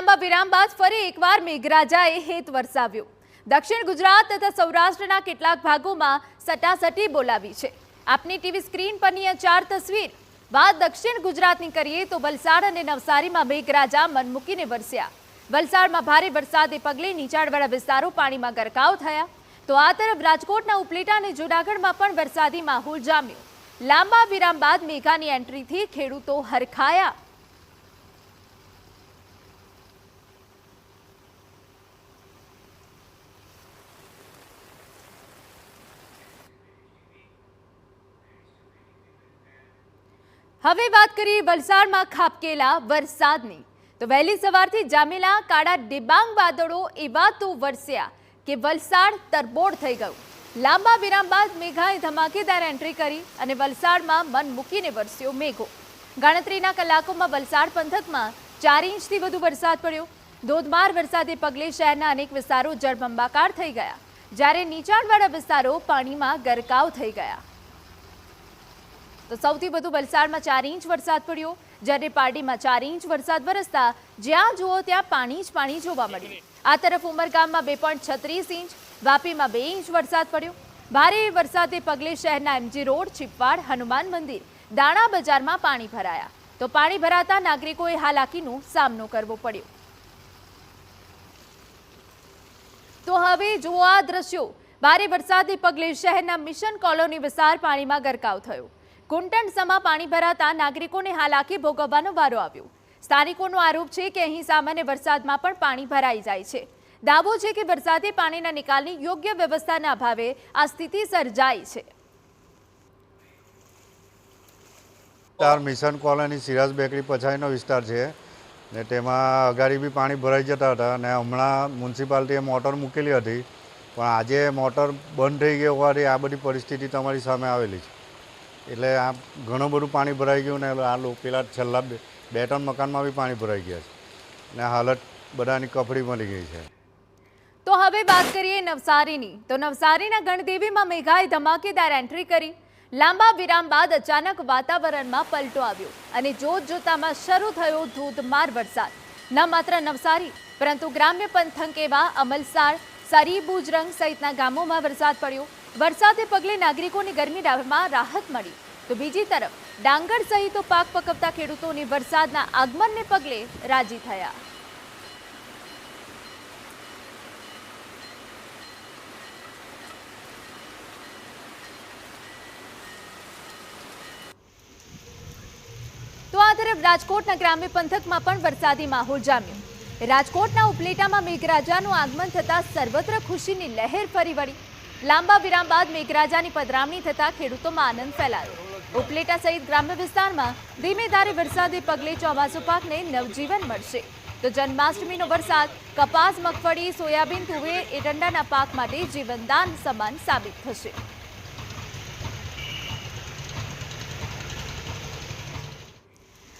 લાંબા વિરામ બાદ ફરી એકવાર મેઘરાજાએ હેત વરસાવ્યો। દક્ષિણ ગુજરાત તથા સૌરાષ્ટ્રના કેટલાક ભાગોમાં સટાસટી બોલાવી છે। આપની ટીવી સ્ક્રીન પરની આ ચાર તસવીર વાત દક્ષિણ ગુજરાતની કરીએ તો વલસાડ અને નવસારીમાં મેઘરાજા મન મૂકીને વરસ્યા। વલસાડમાં ભારે વરસાદે પગલે નીચાણવાળા વિસ્તારો પાણીમાં ગરકાવ થયા, તો આ તરફ રાજકોટના ઉપલેટા અને જૂનાગઢમાં પણ વરસાદી માહોલ જામ્યો। લાંબા વિરામ બાદ મેઘાની એન્ટ્રીથી ખેડૂતો હરખાયા। હવે વાત કરીએ વલસાડમાં ખાબકેલા વરસાદની, તો વહેલી સવારથી જામેલા કાળા ડિબાંગ વાદળો એવા તો વરસ્યા કે વલસાડ તરબોળ થઈ ગયું। લાંબા વિરામ બાદ મેઘાએ ધમાકેદાર એન્ટ્રી કરી અને વલસાડમાં મન મૂકીને વરસ્યો મેઘો। ગણતરીના કલાકોમાં વલસાડ પંથકમાં 4 ઇંચથી વધુ વરસાદ પડ્યો। ધોધમાર વરસાદે પગલે શહેરના અનેક વિસ્તારો જળબંબાકાર થઈ ગયા, જ્યારે નીચાણવાળા વિસ્તારો પાણીમાં ગરકાવ થઈ ગયા। તો સૌથી વધુ વલસાડમાં 4 ઇંચ વરસાદ પડ્યો, જ્યારે પારડીમાં 4 ઇંચ વરસાદ વરસતા જ્યાં જુઓ ત્યાં પાણી જ પાણી જોવા મળ્યું। આ તરફ ઉમરગામમાં 2.36 ઇંચ, વાપીમાં 2 ઇંચ વરસાદ પડ્યો। ભારે વરસાદે પગલે શહેરના એમજી રોડ, છીપવાડ, હનુમાન મંદિર, દાણા બજારમાં પાણી ભરાયા, તો પાણી ભરાતા નાગરિકોએ હાલાકીનો સામનો કરવો પડ્યો। તો હવે જુઓ આ દ્રશ્યો। ભારે વરસાદે પગલે શહેરના મિશન કોલોની વિસ્તાર પાણીમાં ગરકાવ થયો। ઘૂંટણ સમા પાણી ભરાતા નાગરિકોને હાલાકી ભોગવવાનો વારો આવ્યો। સ્થાનિકોનો આરોપ છે કે અહીં સામાન્ય વરસાદમાં પણ પાણી ભરાઈ જાય છે। દાવો છે કે વરસાદી પાણીના નિકાલની યોગ્ય વ્યવસ્થાના અભાવે આ સ્થિતિ સર્જાઈ છે। મિશન કોલોની સિરાજ બેકરી પછાડીનો વિસ્તાર છે ને તેમાં અગાડી બી પાણી ભરાઈ જતા હતા અને હમણાં મ્યુનિસિપાલિટીએ મોટર મૂકેલી હતી, પણ આજે મોટર બંધ થઈ ગઈ હોવાથી આ બધી પરિસ્થિતિ તમારી સામે આવેલી છે। એટલે આ ઘણું બધું પાણી ભરાઈ ગયું ને આ પેલા છેલ્લા 2-3 મકાનમાં બી પાણી ભરાઈ ગયા છે ને હાલત બધાની કફડી મળી ગઈ છે। તો હવે વાત કરીએ નવસારીની, તો નવસારીના ગણદેવીમાં મેઘાએ ધમાકેદાર એન્ટ્રી કરી। લાંબા વિરામ બાદ અચાનક વાતાવરણમાં પલટો આવ્યો અને જોતજોતામાં શરૂ થયો ધોધમાર વરસાદ। ન માત્ર નવસારી પરંતુ ગ્રામ્ય પંથક એવા અમલસાડ, સરી, બુજરંગ સહિતના ગામોમાં વરસાદ પડ્યો। વરસાદે પગલે નાગરિકોની ગરમીમાં રાહત મળી, તો બીજી તરફ ડાંગર સહિત પાક પકવતા ખેડૂતોને વરસાદના આગમનને પગલે રાજી થયા। તો આ તરફ રાજકોટના ગ્રામ્ય પંથકમાં પણ વરસાદી માહોલ જામ્યો। રાજકોટના ઉપલેટામાં મેઘરાજાનું આગમન થતાં સર્વત્ર ખુશીની લહેર ફરી વળી। લાંબા વિરામ બાદ મેઘરાજાની પધરામણી થતાં ખેડૂતોમાં આનંદ ફેલાયો। ઉપલેટા સહિત ગ્રામ્ય વિસ્તારમાં ધીમે ધારે વરસાદે પગલે ચોમાસુ પાકને નવજીવન મળશે, તો જન્માષ્ટમીનો વરસાદ કપાસ, મગફળી, સોયાબીન, તુવેર, એરંડાના પાક માટે જીવનદાન સમાન સાબિત થશે।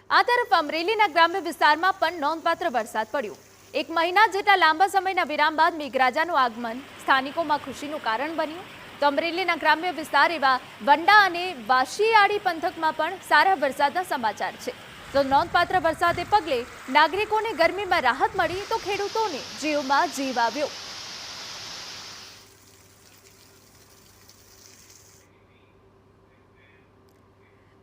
આ તરફ અમરેલીના ગ્રામ્ય વિસ્તારમાં પણ નોંધપાત્ર વરસાદ પડ્યો। 1 મહિના જેટલા લાંબા સમયના વિરામ બાદ મેઘરાજાનું આગમન સ્થાનિકોમાં ખુશીનું કારણ બન્યું। તો અમરેલીના ગ્રામ્ય વિસ્તાર એવા વંડા અને વાશિયાળી પંથકમાં પણ સારા વરસાદના સમાચાર છે। તો નોંધપાત્ર વરસાદે પગલે નાગરિકોને ગરમીમાં રાહત મળી, તો ખેડૂતોને જીવમાં જીવ આવ્યો।